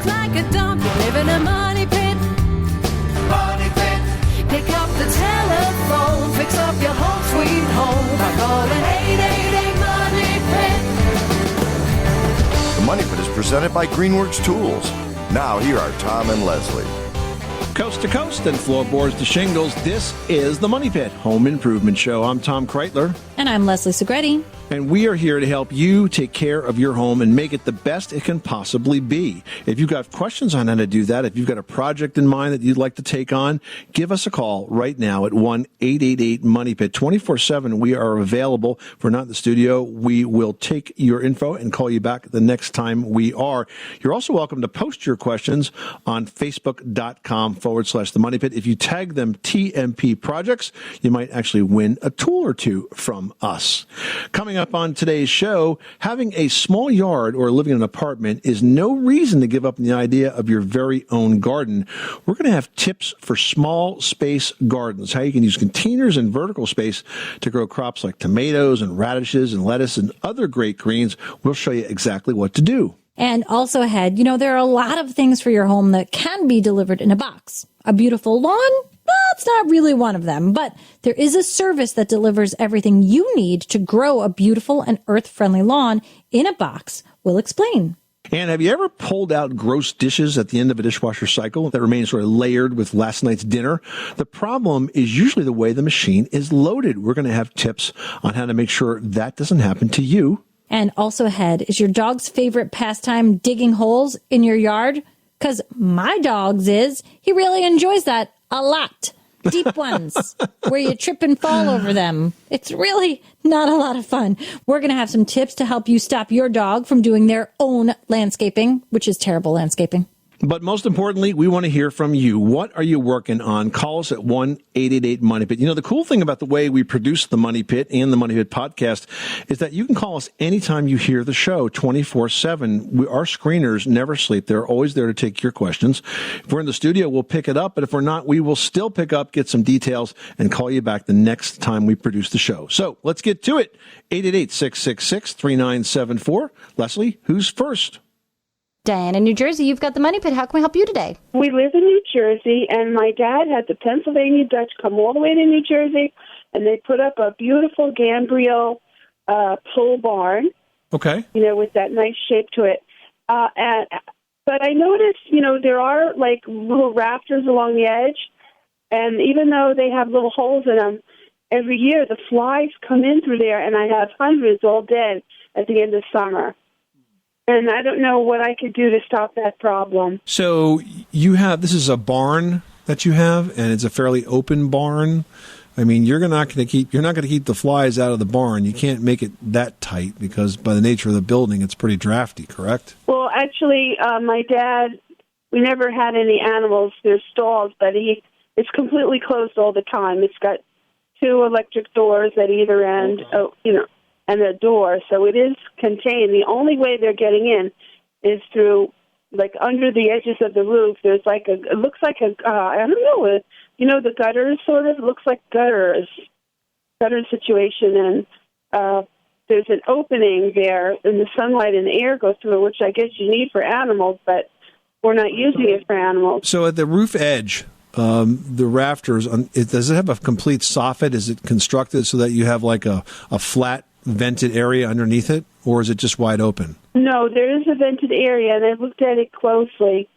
feels like a dump. You live in a money pit. Money pit. Pick up the telephone, fix up your home sweet home by calling 888 Money Pit. The Money Pit is presented by Greenworks Tools. Now here are Tom and Leslie. Coast to coast and floorboards to shingles, this is the Money Pit Home Improvement Show. I'm Tom Kreitler. And I'm Leslie Segretti. And we are here to help you take care of your home and make it the best it can possibly be. If you've got questions on how to do that, if you've got a project in mind that you'd like to take on, give us a call right now at 1-888-MONEY-PIT. 24/7, we are available. If we're not in the studio, we will take your info and call you back the next time we are. You're also welcome to post your questions on Facebook.com/The Money Pit. If you tag them TMP Projects, you might actually win a tool or two from us. Coming up on today's show, having a small yard or living in an apartment is no reason to give up on the idea of your very own garden. We're going to have tips for small space gardens, how you can use containers and vertical space to grow crops like tomatoes and radishes and lettuce and other great greens. We'll show you exactly what to do. And also ahead, there are a lot of things for your home that can be delivered in a box. A beautiful lawn? That's not really one of them, but there is a service that delivers everything you need to grow a beautiful and earth-friendly lawn in a box. We'll explain. And have you ever pulled out gross dishes at the end of a dishwasher cycle that remain sort of layered with last night's dinner? The problem is usually the way the machine is loaded. We're going to have tips on how to make sure that doesn't happen to you. And also ahead, is your dog's favorite pastime digging holes in your yard? Because my dog's is. He really enjoys that a lot. Deep ones where you trip and fall over them. It's really not a lot of fun. We're going to have some tips to help you stop your dog from doing their own landscaping, which is terrible landscaping. But most importantly, we want to hear from you. What are you working on? Call us at 1-888-MONEY-PIT. The cool thing about the way we produce the Money Pit and the Money Pit podcast is that you can call us anytime you hear the show, 24/7. Our screeners never sleep. They're always there to take your questions. If we're in the studio, we'll pick it up. But if we're not, we will still pick up, get some details, and call you back the next time we produce the show. So let's get to it. 888-666-3974. Leslie, who's first? Diane in New Jersey, you've got the Money Pit. How can we help you today? We live in New Jersey, and my dad had the Pennsylvania Dutch come all the way to New Jersey, and they put up a beautiful gambrel pole barn. Okay. With that nice shape to it. But I noticed, there are like little rafters along the edge, and even though they have little holes in them, every year the flies come in through there, and I have hundreds all dead at the end of summer. And I don't know what I could do to stop that problem. So this is a barn that you have, and it's a fairly open barn. I mean, you're not going to keep the flies out of the barn. You can't make it that tight because by the nature of the building, it's pretty drafty, correct? Well, actually, my dad, we never had any animals. There's stalls, but it's completely closed all the time. It's got 2 electric doors at either end, and a door, so it is contained. The only way they're getting in is through, like, under the edges of the roof. There's like it looks like I don't know, the gutters sort of, it looks like gutter situation, and there's an opening there, and the sunlight and the air go through, which I guess you need for animals, but we're not using it for animals. So at the roof edge, the rafters, does it have a complete soffit? Is it constructed so that you have like a flat vented area underneath it, or is it just wide open? No, there is a vented area, and I looked at it closely,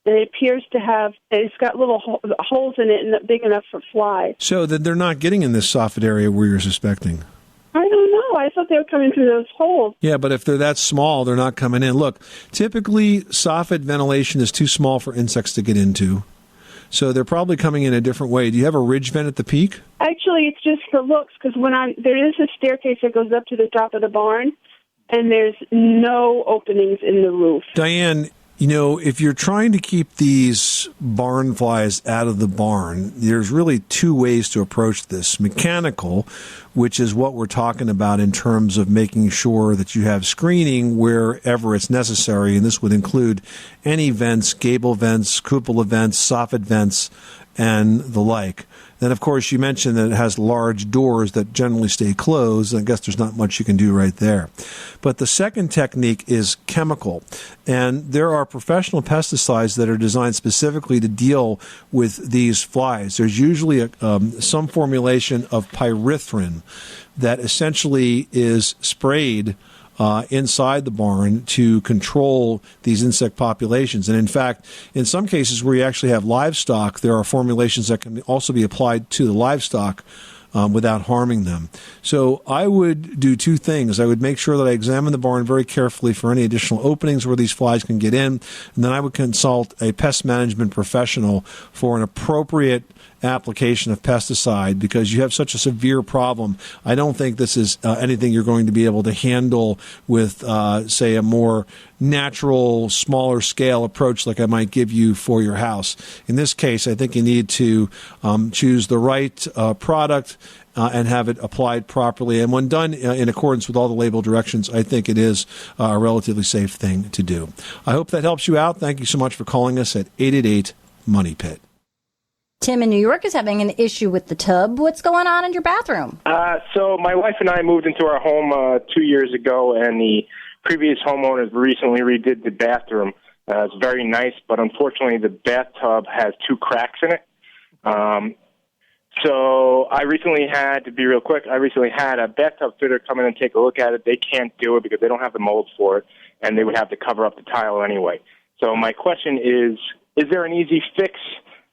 and it appears to have, it's got little holes in it and big enough for flies. So that they're not getting in this soffit area where you're suspecting? I don't know. I thought they were coming through those holes. Yeah, but if they're that small, they're not coming in. Look, typically soffit ventilation is too small for insects to get into. So they're probably coming in a different way. Do you have a ridge vent at the peak? Actually, it's just for looks, because there is a staircase that goes up to the top of the barn, and there's no openings in the roof. Diane, if you're trying to keep these barn flies out of the barn, there's really 2 ways to approach this. Mechanical, which is what we're talking about in terms of making sure that you have screening wherever it's necessary, and this would include any vents, gable vents, cupola vents, soffit vents, and the like. Then, of course, you mentioned that it has large doors that generally stay closed. I guess there's not much you can do right there. But the second technique is chemical. And there are professional pesticides that are designed specifically to deal with these flies. There's usually some formulation of pyrethrin that essentially is sprayed inside the barn to control these insect populations. And in fact, in some cases where you actually have livestock, there are formulations that can also be applied to the livestock without harming them. So I would do two things. I would make sure that I examine the barn very carefully for any additional openings where these flies can get in, and then I would consult a pest management professional for an appropriate application of pesticide, because you have such a severe problem. I don't think this is anything you're going to be able to handle with, say, a more natural, smaller scale approach like I might give you for your house. In this case, I think you need to choose the right product and have it applied properly. And when done in accordance with all the label directions, I think it is a relatively safe thing to do. I hope that helps you out. Thank you so much for calling us at 888-MONEY-PIT. Tim in New York is having an issue with the tub. What's going on in your bathroom? So my wife and I moved into our home 2 years ago, and the previous homeowners recently redid the bathroom. It's very nice, but unfortunately the bathtub has 2 cracks in it. So I recently had, to be real quick, a bathtub fitter come in and take a look at it. They can't do it because they don't have the mold for it, and they would have to cover up the tile anyway. So my question is there an easy fix?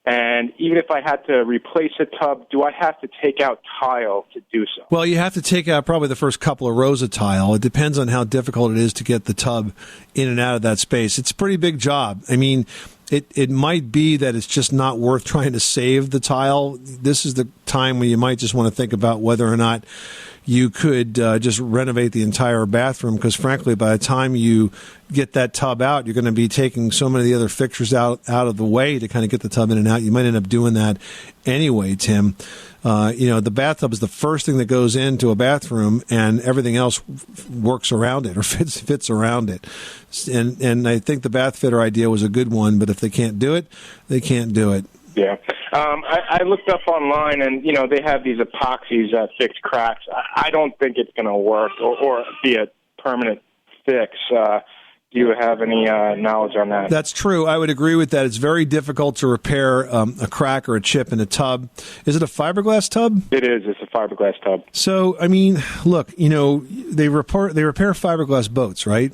And even if I had to replace a tub, do I have to take out tile to do so? Well, you have to take out probably the first couple of rows of tile. It depends on how difficult it is to get the tub in and out of that space. It's a pretty big job. I mean, it might be that it's just not worth trying to save the tile. This is the time when you might just want to think about whether or not you could just renovate the entire bathroom, because frankly, by the time you get that tub out, you're going to be taking so many of the other fixtures out of the way to kind of get the tub in and out. You might end up doing that anyway, Tim. The bathtub is the first thing that goes into a bathroom, and everything else works around it or fits around it. And I think the bath fitter idea was a good one, but if they can't do it, they can't do it. Yeah. I looked up online, and, they have these epoxies that fix cracks. I don't think it's going to work or be a permanent fix. Do you have any knowledge on that? That's true. I would agree with that. It's very difficult to repair a crack or a chip in a tub. Is it a fiberglass tub? It is. It's a fiberglass tub. So, I mean, look, they repair fiberglass boats, right?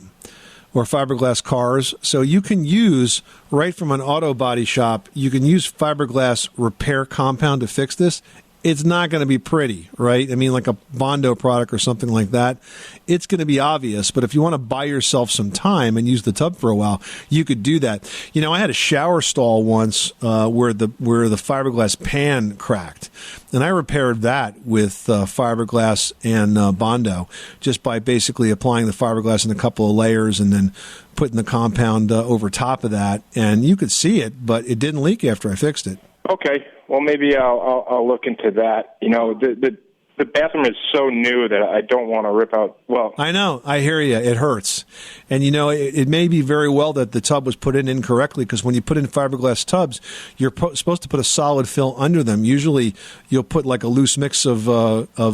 Or fiberglass cars. So you can use, right from an auto body shop, you can use fiberglass repair compound to fix this. It's not going to be pretty, right? I mean, like a Bondo product or something like that. It's going to be obvious, but if you want to buy yourself some time and use the tub for a while, you could do that. I had a shower stall once where the fiberglass pan cracked, and I repaired that with fiberglass and Bondo, just by basically applying the fiberglass in a couple of layers and then putting the compound over top of that, and you could see it, but it didn't leak after I fixed it. Okay. Well, maybe I'll look into that. The bathroom is so new that I don't want to rip out. Well, I know. I hear you. It hurts. And, it may be very well that the tub was put in incorrectly, because when you put in fiberglass tubs, you're supposed to put a solid fill under them. Usually you'll put like a loose mix of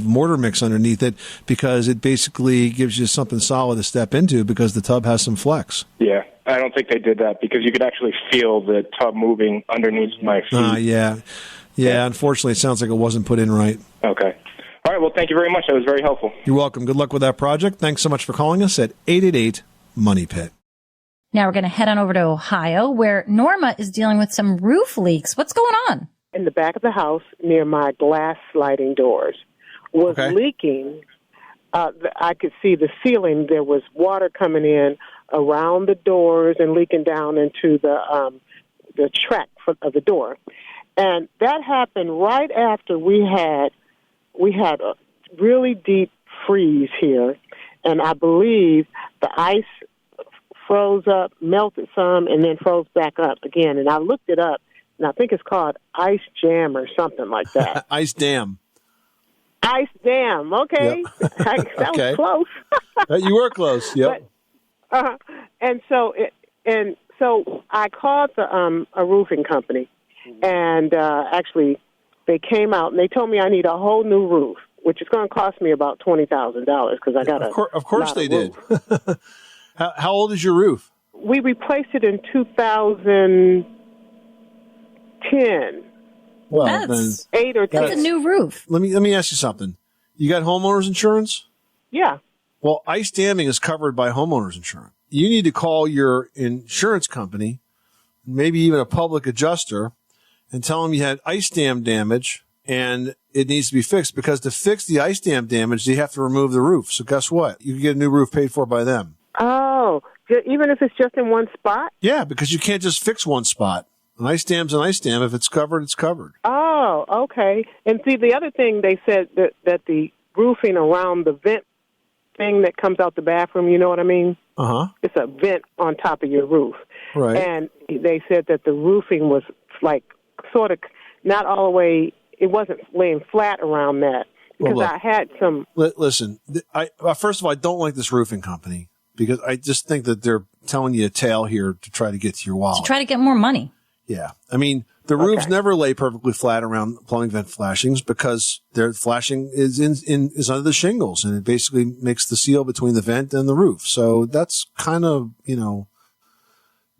mortar mix underneath it, because it basically gives you something solid to step into, because the tub has some flex. Yeah. I don't think they did that, because you could actually feel the tub moving underneath my feet. Yeah, unfortunately, it sounds like it wasn't put in right. Okay. All right, well, thank you very much. That was very helpful. You're welcome. Good luck with that project. Thanks so much for calling us at 888-MONEY-PIT. Now we're going to head on over to Ohio, where Norma is dealing with some roof leaks. What's going on? In the back of the house near my glass sliding doors was leaking. I could see the ceiling. There was water coming in around the doors and leaking down into the track of the door. And that happened right after we had a really deep freeze here, and I believe the ice froze up, melted some, and then froze back up again. And I looked it up, and I think it's called ice jam or something like that. Ice dam. Ice dam. Okay. Yep. That was close. You were close. Yep. And so I called a roofing company, And actually, they came out and they told me I need a whole new roof, which is going to cost me about $20,000 because I got Of course they did. How old is your roof? We replaced it in 2010. Well, That's 8 or 10. a new roof. Let me ask you something. You got homeowners insurance? Yeah. Well, ice damming is covered by homeowners insurance. You need to call your insurance company, maybe even a public adjuster, and tell them you had ice dam damage and it needs to be fixed, because to fix the ice dam damage, they have to remove the roof. So guess what? You can get a new roof paid for by them. Oh, even if it's just in one spot? Yeah, because you can't just fix one spot. An ice dam's an ice dam. If it's covered, it's covered. Oh, okay. And see, the other thing they said that the roofing around the vent thing that comes out the bathroom, you know what I mean? Uh-huh. It's a vent on top of your roof. Right. And they said that the roofing was like sort of not all the way, it wasn't laying flat around that. Because I had some... Listen, first of all, I don't like this roofing company because I just think that they're telling you a tale here to try to get to your wallet. To try to get more money. Yeah. I mean, the roofs never lay perfectly flat around plumbing vent flashings because their flashing is is under the shingles, and it basically makes the seal between the vent and the roof. So that's kind of,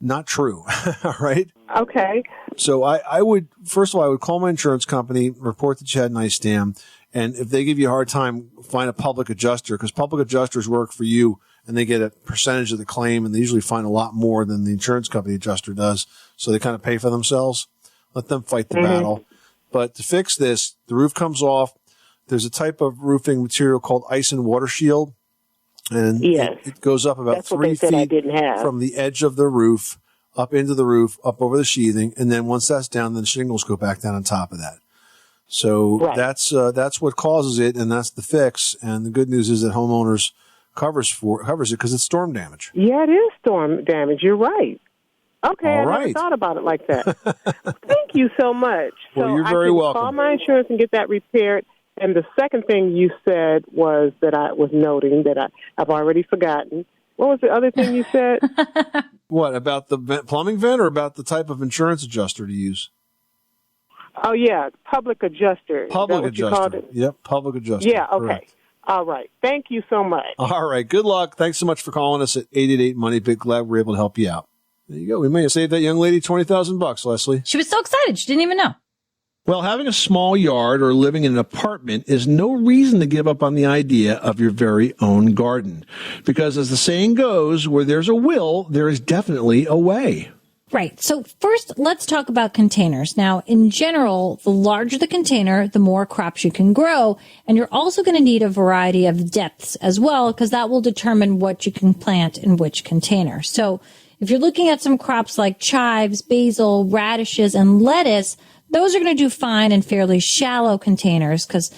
not true. All right. Okay. So I would, first of all, I would call my insurance company, report that you had an ice dam. And if they give you a hard time, find a public adjuster, because public adjusters work for you and they get a percentage of the claim, and they usually find a lot more than the insurance company adjuster does. So they kind of pay for themselves. Let them fight the battle. But to fix this, the roof comes off. There's a type of roofing material called ice and water shield. And it goes up about 3 feet from the edge of the roof, up into the roof, up over the sheathing. And then once that's down, then the shingles go back down on top of that. So that's what causes it, and that's the fix. And the good news is that homeowners covers it because it's storm damage. Yeah, it is storm damage. You're right. Okay, I never thought about it like that. Thank you so much. Well, you're so very I can welcome. Call my insurance and get that repaired. And the second thing you said was that I was noting that I've already forgotten. What was the other thing you said? What, about the plumbing vent or about the type of insurance adjuster to use? Oh, yeah, public adjuster. Public Is that what you called adjuster. it? Yep, public adjuster. Yeah, okay. Correct. All right. Thank you so much. All right. Good luck. Thanks so much for calling us at 888-MONEY-PIT. Glad we were able to help you out. There you go. We may have saved that young lady $20,000, Leslie. She was so excited. She didn't even know. Well, having a small yard or living in an apartment is no reason to give up on the idea of your very own garden. Because as the saying goes, where there's a will, there is definitely a way. Right. So first, let's talk about containers. Now, in general, the larger the container, the more crops you can grow. And you're also going to need a variety of depths as well, because that will determine what you can plant in which container. So if you're looking at some crops like chives, basil, radishes, and lettuce, those are going to do fine in fairly shallow containers because,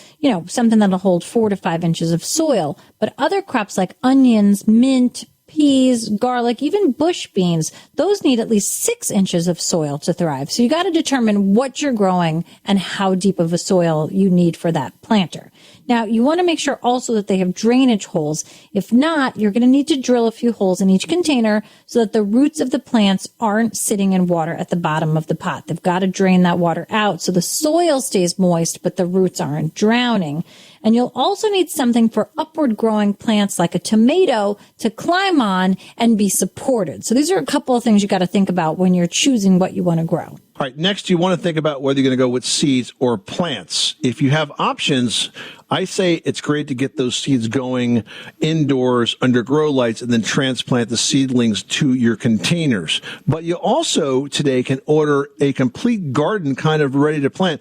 something that'll hold 4 to 5 inches of soil. But other crops like onions, mint, peas, garlic, even bush beans, those need at least 6 inches of soil to thrive. So you got to determine what you're growing and how deep of a soil you need for that planter. Now, you want to make sure also that they have drainage holes. If not, you're going to need to drill a few holes in each container so that the roots of the plants aren't sitting in water at the bottom of the pot. They've got to drain that water out so the soil stays moist, but the roots aren't drowning. And you'll also need something for upward growing plants like a tomato to climb on and be supported. So these are a couple of things you got to think about when you're choosing what you want to grow. All right. Next, you want to think about whether you're going to go with seeds or plants. If you have options, I say it's great to get those seeds going indoors under grow lights and then transplant the seedlings to your containers. But you also today can order a complete garden kind of ready to plant.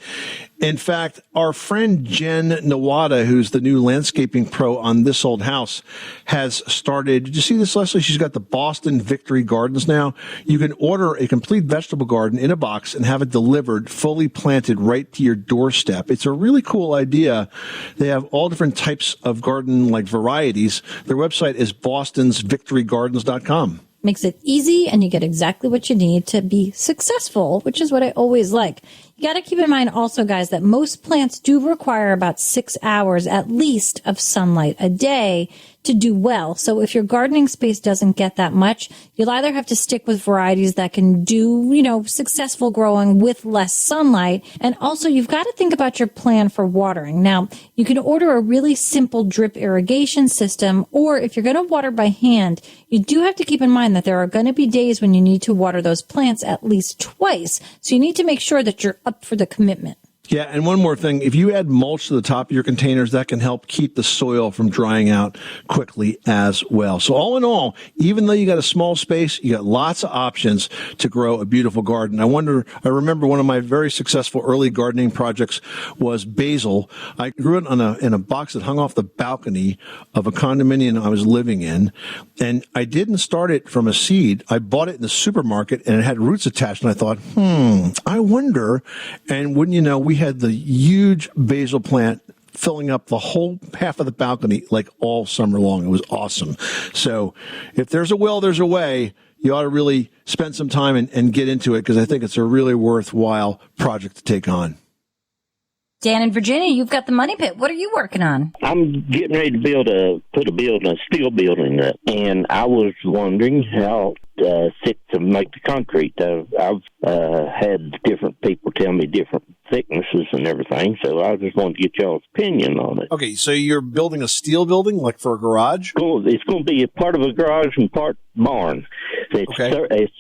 In fact, our friend Jen Nawada, who's the new landscaping pro on This Old House, has started. Did you see this, Leslie? She's got the Boston Victory Gardens now. You can order a complete vegetable garden in a box and have it delivered fully planted right to your doorstep. It's a really cool idea. They have all different types of garden like varieties. Their website is bostonsvictorygardens.com. Makes it easy and you get exactly what you need to be successful, which is what I always like. You got to keep in mind also, guys, that most plants do require about 6 hours at least of sunlight a day to do well. So if your gardening space doesn't get that much, you'll either have to stick with varieties that can do, successful growing with less sunlight. And also you've got to think about your plan for watering. Now, you can order a really simple drip irrigation system, or if you're going to water by hand, you do have to keep in mind that there are going to be days when you need to water those plants at least twice. So you need to make sure that you're up for the commitment. Yeah, and one more thing. If you add mulch to the top of your containers, that can help keep the soil from drying out quickly as well. So all in all, even though you got a small space, you got lots of options to grow a beautiful garden. I remember one of my very successful early gardening projects was basil. I grew it in a box that hung off the balcony of a condominium I was living in. And I didn't start it from a seed. I bought it in the supermarket and it had roots attached. And I thought, I wonder. And wouldn't you know, we had the huge basil plant filling up the whole half of the balcony like all summer long. It was awesome. So if there's a will, there's a way. You ought to really spend some time and get into it, because I think it's a really worthwhile project to take on. Dan in Virginia, you've got the money pit. What are you working on? I'm getting ready to put a steel building up, and I was wondering how thick to make the concrete. I've had different people tell me different thicknesses and everything, so I just wanted to get y'all's opinion on it. Okay, so you're building a steel building, like for a garage? It's going to be a part of a garage and part barn. It's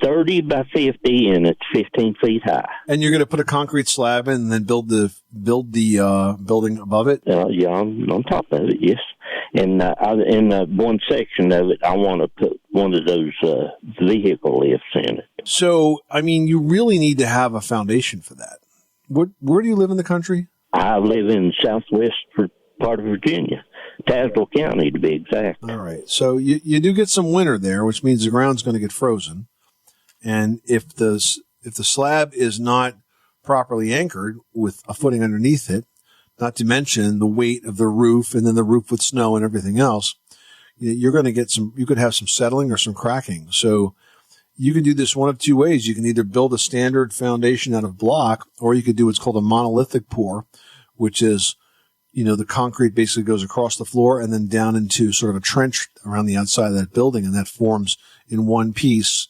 30 by 50, and it's 15 feet high. And you're going to put a concrete slab in and then build the building above it? Yeah, on top of it, yes. And in one section of it, I want to put one of those vehicle lifts in it. So, I mean, you really need to have a foundation for that. Where do you live in the country? I live in southwest part of Virginia, Tazewell County to be exact. All right. So you do get some winter there, which means the ground's going to get frozen. And if the slab is not properly anchored with a footing underneath it, not to mention the weight of the roof and then the roof with snow and everything else, you're going to get you could have some settling or some cracking. So you can do this one of two ways. You can either build a standard foundation out of block, or you could do what's called a monolithic pour, which is, the concrete basically goes across the floor and then down into sort of a trench around the outside of that building, and that forms in one piece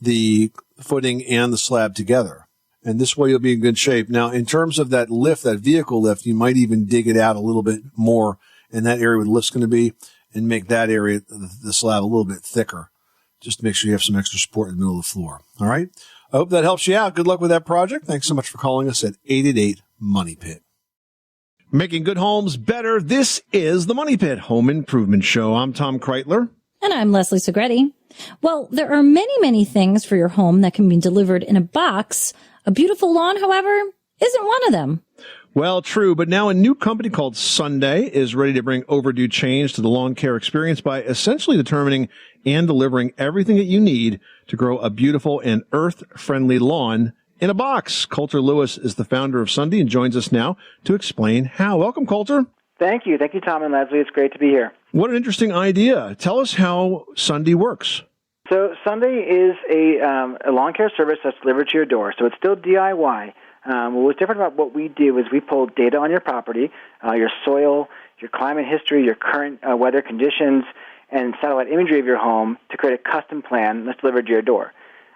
the footing and the slab together. And this way you'll be in good shape. Now, in terms of that lift, that vehicle lift, you might even dig it out a little bit more in that area where the lift's going to be, and make that area, the slab, a little bit thicker, just to make sure you have some extra support in the middle of the floor. All right? I hope that helps you out. Good luck with that project. Thanks so much for calling us at 888-MONEY-PIT. Making good homes better. This is the Money Pit Home Improvement Show. I'm Tom Kreitler. And I'm Leslie Segretti. Well, there are many, many things for your home that can be delivered in a box. A beautiful lawn, however, isn't one of them. Well, true, but now a new company called Sunday is ready to bring overdue change to the lawn care experience by essentially determining and delivering everything that you need to grow a beautiful and earth-friendly lawn in a box. Coulter Lewis is the founder of Sunday and joins us now to explain how. Welcome, Coulter. Thank you. Thank you, Tom and Leslie. It's great to be here. What an interesting idea. Tell us how Sunday works. So Sunday is a lawn care service that's delivered to your door. So it's still DIY. What's different about what we do is we pull data on your property, your soil, your climate history, your current weather conditions, and satellite imagery of your home to create a custom plan that's delivered to your door.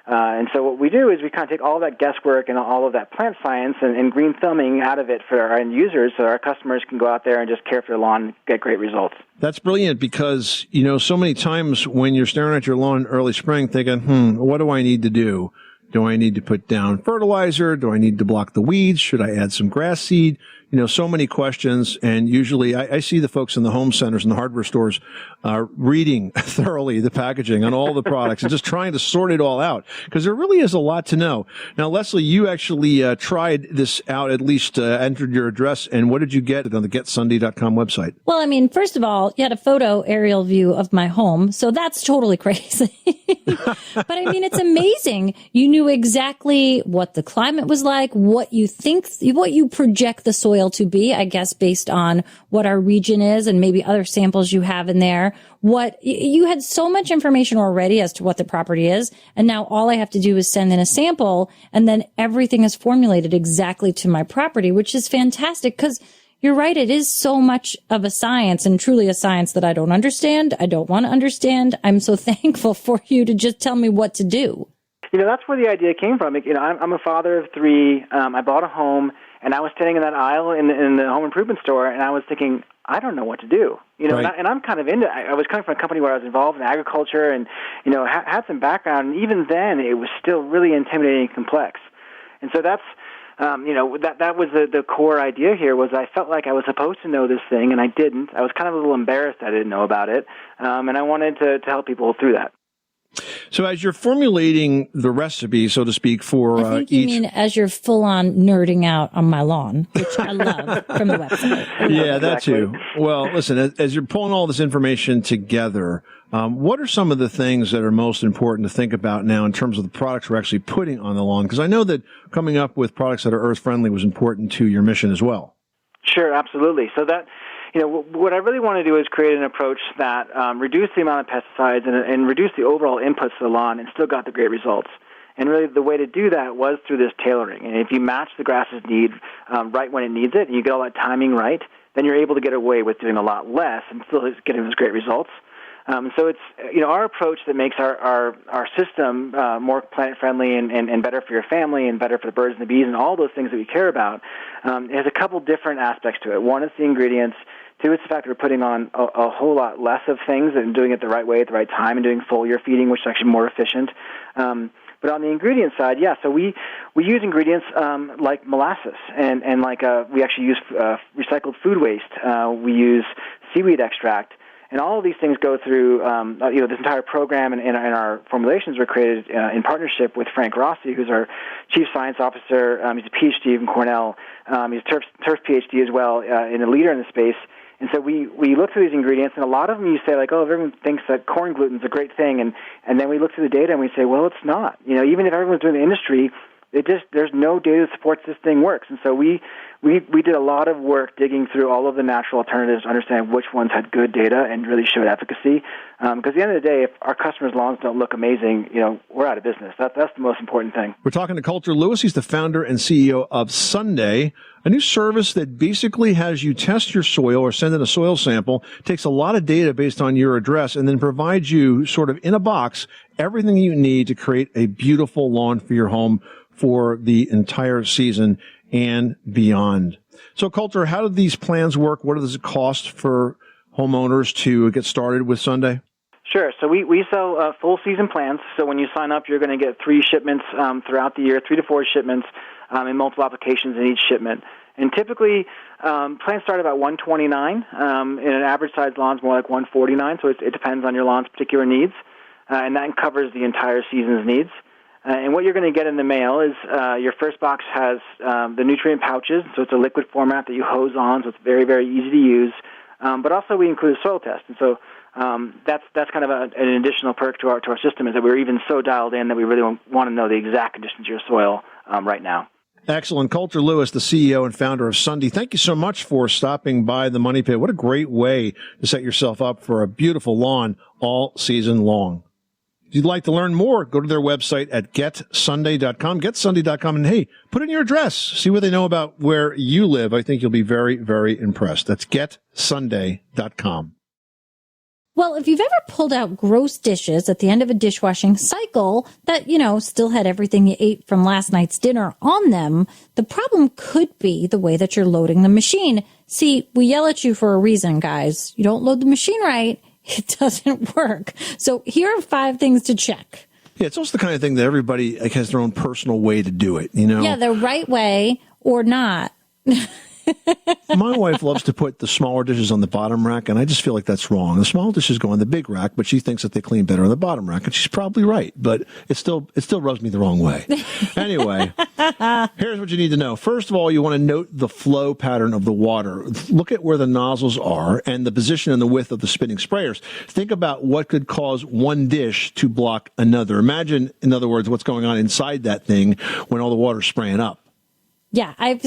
And so what we do is we kind of take all of that guesswork and all of that plant science and green thumbing out of it for our end users so our customers can go out there and just care for their lawn and get great results. That's brilliant because, so many times when you're staring at your lawn in early spring thinking, what do I need to do? Do I need to put down fertilizer? Do I need to block the weeds? Should I add some grass seed? So many questions. And usually I see the folks in the home centers and the hardware stores reading thoroughly the packaging on all the products and just trying to sort it all out because there really is a lot to know. Now, Leslie, you actually tried this out, at least entered your address. And what did you get on the GetSunday.com website? Well, first of all, you had a photo aerial view of my home. So that's totally crazy. But it's amazing. You knew exactly what the climate was like, what you project the soil to be, I guess, based on what our region is and maybe other samples you have in there. You had so much information already as to what the property is. And now all I have to do is send in a sample and then everything is formulated exactly to my property, which is fantastic because you're right. It is so much of a science, and truly a science that I don't understand. I don't want to understand. I'm so thankful for you to just tell me what to do. That's where the idea came from. I'm a father of three. I bought a home, and I was standing in that aisle in the home improvement store, and I was thinking, I don't know what to do. Right. And I'm kind of into. I was coming from a company where I was involved in agriculture, and had some background. And even then, it was still really intimidating and complex. And so that's. That was the core idea here was I felt like I was supposed to know this thing, and I didn't. I was kind of a little embarrassed I didn't know about it, and I wanted to help people through that. So as you're formulating the recipe, so to speak, for I think you mean as you're full-on nerding out on my lawn, which I love from the website. Yeah, that too. Well, listen, as you're pulling all this information together, what are some of the things that are most important to think about now in terms of the products we're actually putting on the lawn? Because I know that coming up with products that are earth-friendly was important to your mission as well. Sure, absolutely. So that, what I really want to do is create an approach that reduce the amount of pesticides and reduce the overall inputs to the lawn and still got the great results. And really the way to do that was through this tailoring. And if you match the grass's need right when it needs it and you get all that timing right, then you're able to get away with doing a lot less and still getting those great results. So it's our approach that makes our system more planet friendly and better for your family and better for the birds and the bees and all those things that we care about. It has a couple different aspects to it. One is the ingredients. Two, it's the fact that we're putting on a whole lot less of things and doing it the right way at the right time and doing foliar feeding, which is actually more efficient. But on the ingredient side, so we use ingredients like molasses and we actually use recycled food waste. We use seaweed extract. And all of these things go through, this entire program and our formulations were created in partnership with Frank Rossi, who's our Chief Science Officer. He's a PhD from Cornell. He's a turf PhD as well, and a leader in the space. And so we look through these ingredients, and a lot of them you say, like, oh, everyone thinks that corn gluten's a great thing. And then we look through the data, and we say, well, it's not. Even if everyone's doing the industry, there's no data that supports this thing works. And so we did a lot of work digging through all of the natural alternatives to understand which ones had good data and really showed efficacy. Because at the end of the day, if our customers' lawns don't look amazing, we're out of business. That's the most important thing. We're talking to Coulter Lewis. He's the founder and CEO of Sunday, a new service that basically has you test your soil or send in a soil sample, takes a lot of data based on your address, and then provides you sort of in a box everything you need to create a beautiful lawn for your home for the entire season and beyond. So, Coulter, how do these plans work? What does it cost for homeowners to get started with Sunday? Sure. So we sell full season plans. So when you sign up, you're going to get 3 shipments throughout the year, 3 to 4 shipments in multiple applications in each shipment. And typically, plans start about $129. In an average size lawn, it's more like $149. So it depends on your lawn's particular needs, and that covers the entire season's needs. And what you're going to get in the mail is your first box has the nutrient pouches, so it's a liquid format that you hose on, so it's very, very easy to use. But also we include a soil test, and so that's kind of an additional perk to our system is that we're even so dialed in that we really want to know the exact conditions of your soil right now. Excellent. Coulter Lewis, the CEO and founder of Sunday. Thank you so much for stopping by the Money Pit. What a great way to set yourself up for a beautiful lawn all season long. If you'd like to learn more, go to their website at getsunday.com, getsunday.com, and hey, put in your address. See what they know about where you live. I think you'll be very, very impressed. That's getsunday.com. Well, if you've ever pulled out gross dishes at the end of a dishwashing cycle that, still had everything you ate from last night's dinner on them, the problem could be the way that you're loading the machine. See, we yell at you for a reason, guys. You don't load the machine right, it doesn't work. So here are 5 things to check. Yeah, it's also the kind of thing that everybody has their own personal way to do it, Yeah, the right way or not. My wife loves to put the smaller dishes on the bottom rack, and I just feel like that's wrong. The small dishes go on the big rack, but she thinks that they clean better on the bottom rack, and she's probably right, but it still rubs me the wrong way. Anyway, here's what you need to know. First of all, you want to note the flow pattern of the water. Look at where the nozzles are and the position and the width of the spinning sprayers. Think about what could cause one dish to block another. Imagine, in other words, what's going on inside that thing when all the water's spraying up. Yeah, I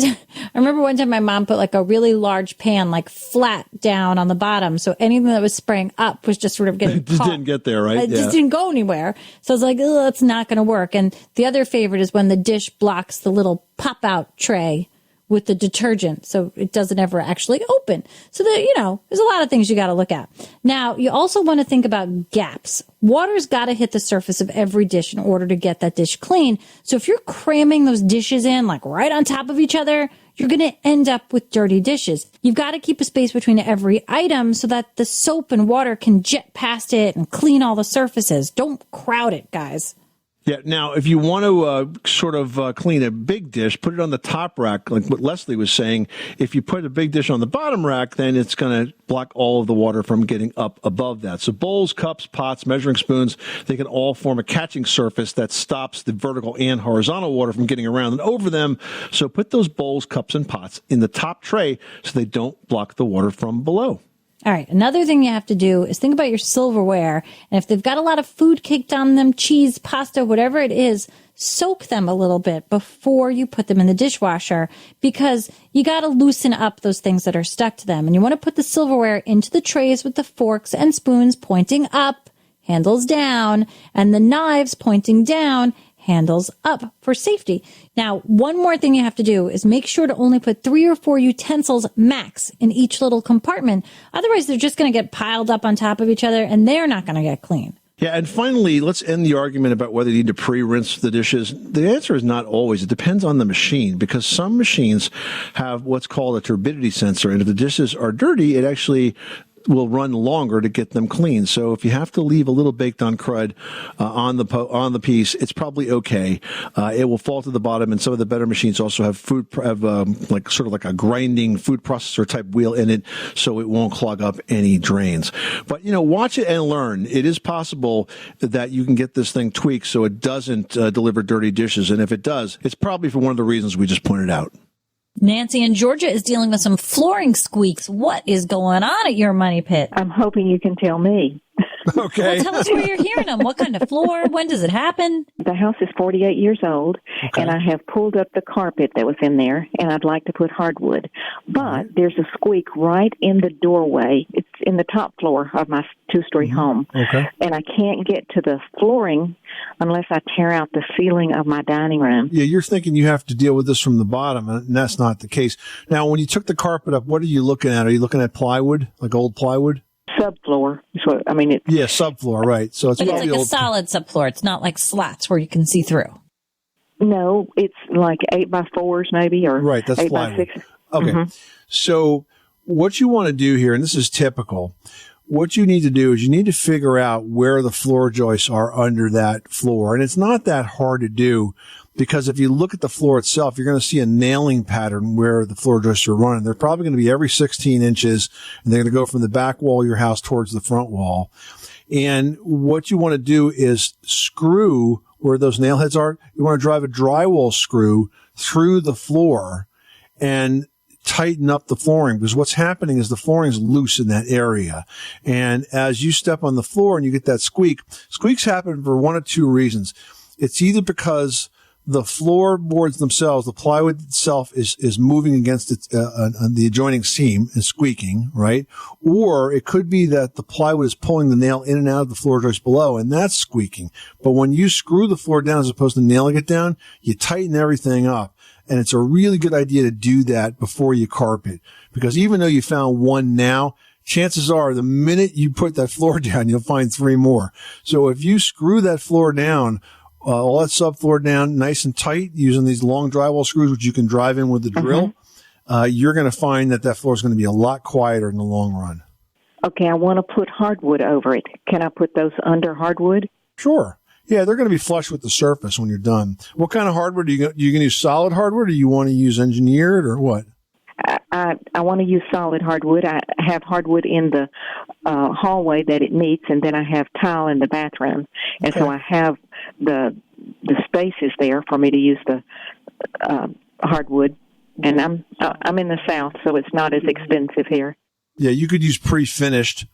remember one time my mom put like a really large pan like flat down on the bottom, so anything that was spraying up was just sort of getting just didn't get there, right? It just didn't go anywhere. So I was like, oh, that's not going to work. And the other favorite is when the dish blocks the little pop-out tray with the detergent so it doesn't ever actually open. So that, there's a lot of things you got to look at. Now, you also want to think about gaps. Water's got to hit the surface of every dish in order to get that dish clean. So if you're cramming those dishes in like right on top of each other, you're going to end up with dirty dishes. You've got to keep a space between every item so that the soap and water can jet past it and clean all the surfaces. Don't crowd it, guys. Yeah. Now, if you want to clean a big dish, put it on the top rack, like what Leslie was saying. If you put a big dish on the bottom rack, then it's going to block all of the water from getting up above that. So bowls, cups, pots, measuring spoons, they can all form a catching surface that stops the vertical and horizontal water from getting around and over them. So put those bowls, cups, and pots in the top tray so they don't block the water from below. All right. Another thing you have to do is think about your silverware. And if they've got a lot of food caked on them, cheese, pasta, whatever it is, soak them a little bit before you put them in the dishwasher because you got to loosen up those things that are stuck to them. And you want to put the silverware into the trays with the forks and spoons pointing up, handles down, and the knives pointing down, handles up for safety. Now, one more thing you have to do is make sure to only put 3 or 4 utensils max in each little compartment. Otherwise, they're just going to get piled up on top of each other and they're not going to get clean. Yeah, and finally, let's end the argument about whether you need to pre-rinse the dishes. The answer is not always. It depends on the machine because some machines have what's called a turbidity sensor, and if the dishes are dirty, it actually will run longer to get them clean. So if you have to leave a little baked on crud on the piece, it's probably okay. It will fall to the bottom, and some of the better machines also have like a grinding food processor type wheel in it, so it won't clog up any drains. But watch it and learn. It is possible that you can get this thing tweaked so it doesn't deliver dirty dishes, and if it does, it's probably for one of the reasons we just pointed out. Nancy in Georgia is dealing with some flooring squeaks. What is going on at your money pit? I'm hoping you can tell me. Okay. Well, tell us where you're hearing them. What kind of floor? When does it happen? The house is 48 years old, and I have pulled up the carpet that was in there, and I'd like to put hardwood. But there's a squeak right in the doorway. It's in the top floor of my two-story home. Okay. And I can't get to the flooring unless I tear out the ceiling of my dining room. Yeah, you're thinking you have to deal with this from the bottom, and that's not the case. Now, when you took the carpet up, what are you looking at? Are you looking at plywood, like old plywood? Subfloor. So, Yeah, subfloor, right. So it's But it's probably like a old. solid subfloor. It's not like slats where you can see through. No, it's like 8x4s maybe, or Right, that's 8x6. Okay. So what you want to do here, and this is typical, what you need to do is you need to figure out where the floor joists are under that floor. And it's not that hard to do because if you look at the floor itself, you're going to see a nailing pattern where the floor joists are running. They're probably going to be every 16 inches, and they're going to go from the back wall of your house towards the front wall. And what you want to do is screw where those nail heads are. You want to drive a drywall screw through the floor and tighten up the flooring, because what's happening is the flooring is loose in that area. And as you step on the floor and you get that squeaks happen for one of two reasons. It's either because the floorboards themselves, the plywood itself is moving against it, the adjoining seam and squeaking, right? Or it could be that the plywood is pulling the nail in and out of the floor joist below, and that's squeaking. But when you screw the floor down as opposed to nailing it down, you tighten everything up. And it's a really good idea to do that before you carpet, because even though you found one now, chances are the minute you put that floor down, you'll find 3 more. So if you screw that floor down, all that subfloor down nice and tight using these long drywall screws, which you can drive in with the drill, you're going to find that floor is going to be a lot quieter in the long run. Okay, I want to put hardwood over it. Can I put those under hardwood? Sure. Yeah, they're going to be flush with the surface when you're done. What kind of hardwood are you going to use? Solid hardwood, or you want to use engineered, or what? I want to use solid hardwood. I have hardwood in the hallway that it meets, and then I have tile in the bathroom. And so I have the spaces there for me to use the hardwood. And I'm in the South, so it's not as expensive here. Yeah, you could use pre-finished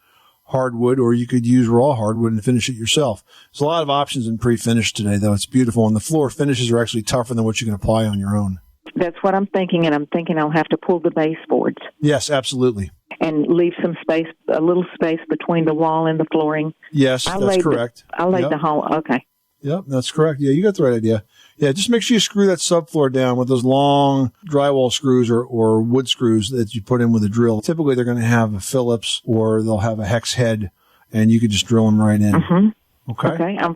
hardwood, or you could use raw hardwood and finish it yourself. There's a lot of options in pre-finished today, though. It's beautiful. And the floor finishes are actually tougher than what you can apply on your own. That's what I'm thinking, and I'm thinking I'll have to pull the baseboards. Yes, absolutely. And leave some space, a little space between the wall and the flooring. Yes, that's correct. I laid the whole, okay. Yep, that's correct. Yeah, you got the right idea. Yeah, just make sure you screw that subfloor down with those long drywall screws or wood screws that you put in with a drill. Typically, they're going to have a Phillips or they'll have a hex head, and you can just drill them right in. Mm-hmm. Okay. I'm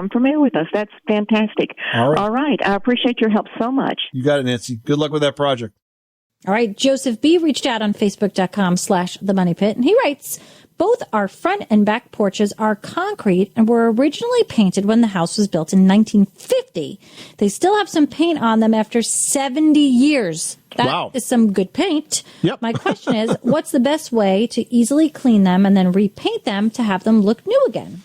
familiar with those. That's fantastic. All right. I appreciate your help so much. You got it, Nancy. Good luck with that project. All right. Joseph B. reached out on Facebook.com/The Money Pit, and he writes, both our front and back porches are concrete and were originally painted when the house was built in 1950. They still have some paint on them after 70 years. That is some good paint. Yep. My question is, what's the best way to easily clean them and then repaint them to have them look new again?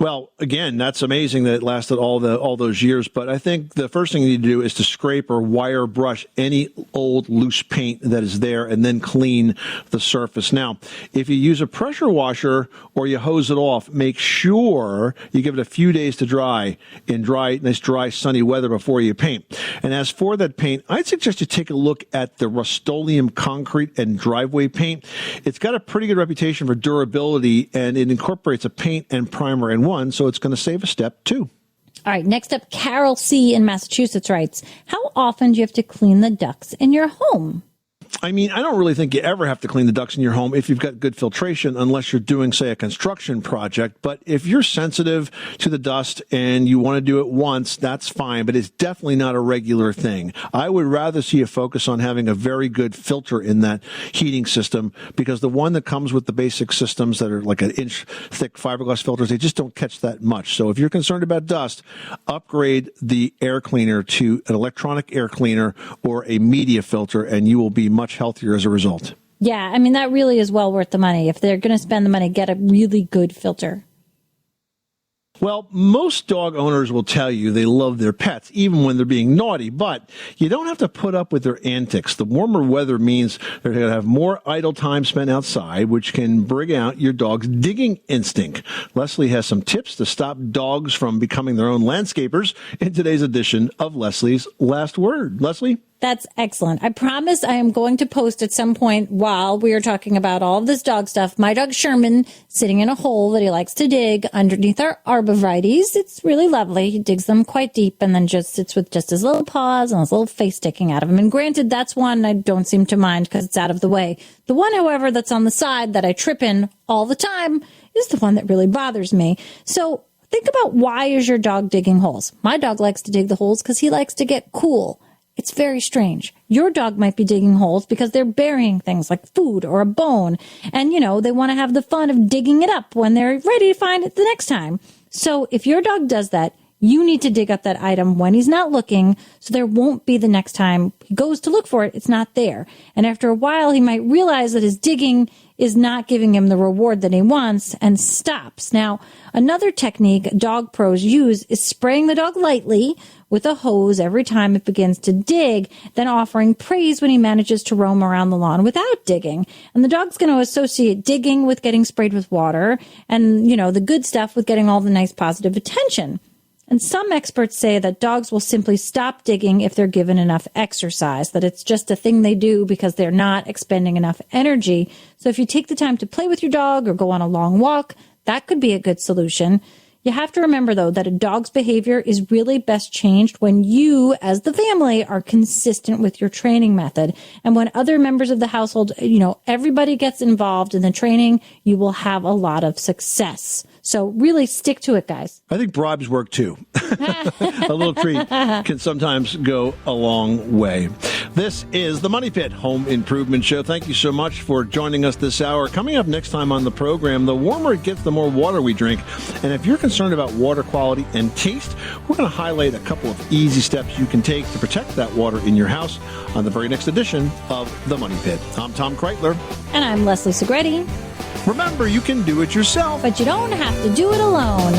Well, again, that's amazing that it lasted all those years. But I think the first thing you need to do is to scrape or wire brush any old loose paint that is there and then clean the surface. Now, if you use a pressure washer or you hose it off, make sure you give it a few days to dry in nice dry sunny weather before you paint. And as for that paint, I'd suggest you take a look at the Rust-Oleum concrete and driveway paint. It's got a pretty good reputation for durability, and it incorporates a paint and primer in one, so it's going to save a step too. All right, next up, Carol C. in Massachusetts writes, how often do you have to clean the ducts in your home? I mean, I don't really think you ever have to clean the ducts in your home if you've got good filtration, unless you're doing, say, a construction project. But if you're sensitive to the dust and you want to do it once, that's fine, but it's definitely not a regular thing. I would rather see you focus on having a very good filter in that heating system, because the one that comes with the basic systems that are like an inch thick fiberglass filters, they just don't catch that much. So if you're concerned about dust, upgrade the air cleaner to an electronic air cleaner or a media filter, and you will be much healthier as a result. Yeah, I mean, that really is well worth the money. If they're going to spend the money, get a really good filter. Well, most dog owners will tell you they love their pets, even when they're being naughty, but you don't have to put up with their antics. The warmer weather means they're going to have more idle time spent outside, which can bring out your dog's digging instinct. Leslie has some tips to stop dogs from becoming their own landscapers in today's edition of Leslie's Last Word. Leslie? That's excellent. I promise I am going to post at some point while we are talking about all of this dog stuff. My dog Sherman sitting in a hole that he likes to dig underneath our arborvitaes. It's really lovely. He digs them quite deep and then just sits with just his little paws and his little face sticking out of him. And granted, that's one I don't seem to mind because it's out of the way. The one, however, that's on the side that I trip in all the time is the one that really bothers me. So think about, why is your dog digging holes? My dog likes to dig the holes because he likes to get cool. It's very strange. Your dog might be digging holes because they're burying things like food or a bone. And, they want to have the fun of digging it up when they're ready to find it the next time. So if your dog does that, you need to dig up that item when he's not looking, so there won't be the next time he goes to look for it, it's not there. And after a while, he might realize that his digging is not giving him the reward that he wants and stops. Now, another technique dog pros use is spraying the dog lightly with a hose every time it begins to dig, then offering praise when he manages to roam around the lawn without digging. And the dog's going to associate digging with getting sprayed with water and, the good stuff with getting all the nice positive attention. And some experts say that dogs will simply stop digging if they're given enough exercise, that it's just a thing they do because they're not expending enough energy. So if you take the time to play with your dog or go on a long walk, that could be a good solution. You have to remember, though, that a dog's behavior is really best changed when you, as the family, are consistent with your training method. And when other members of the household, everybody gets involved in the training, you will have a lot of success. So really stick to it, guys. I think bribes work too. A little treat can sometimes go a long way. This is the Money Pit Home Improvement Show. Thank you so much for joining us this hour. Coming up next time on the program, the warmer it gets, the more water we drink. And if you're concerned about water quality and taste, we're going to highlight a couple of easy steps you can take to protect that water in your house on the very next edition of the Money Pit. I'm Tom Kreitler. And I'm Leslie Segretti. Remember, you can do it yourself, but you don't have to do it alone.